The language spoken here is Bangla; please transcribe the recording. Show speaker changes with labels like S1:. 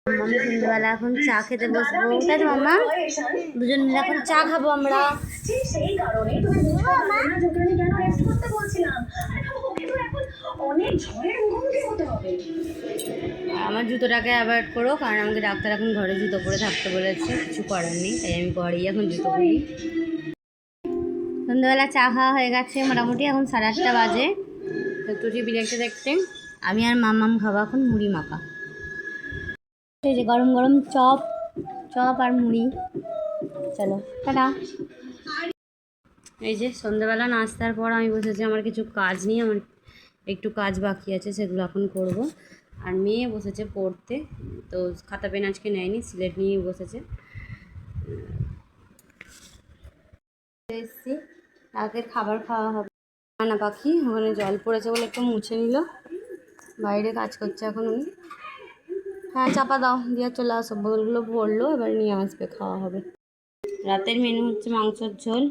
S1: মাম্মা সন্ধ্যেবেলা এখন চা খেতে বসবো, তাই তো মাম্মা? দুজন মিলে এখন চা খাবো আমরা। আমার জুতোটাকে অ্যাভয়েড করো, কারণ আমাকে ডাক্তার এখন ঘরে জুতো পরে থাকতে বলেছে, কিছু করার নেই, তাই আমি ঘরেই এখন জুতো পরি। সন্ধ্যাবেলা চা খাওয়া হয়ে গেছে মোটামুটি, এখন 8:30 বাজে। একটু টিভি দেখতে দেখতে আমি আর মাম্মাম খাবো এখন মুড়ি মাখা। এই যে গরম গরম চপ আর মুড়ি। চলো টাটা। এই যে সন্ধ্যাবেলা নাস্তার পর আমি বসেছি, আমার কিছু কাজ নিয়ে, আমার একটু কাজ বাকি আছে, সেগুলো এখন করব। আর মেয়ে বসেছে পড়তে, তো খাতা পেন আজকে নেয়নি, সিলেট নিয়েই বসেছে। এসছি, রাতের খাবার খাওয়া হবে। রানা পাখি ওখানে জল পড়েছে বলে একটু মুছে নিল, বাইরে কাজ করছে এখন উনি। হ্যাঁ চাপা দাও, দিয়ে চলে আসো, বলগুলো পড়লো, এবার নিয়ে আসবে, খাওয়া হবে। রাতের মেনু হচ্ছে মাংসের ঝোল,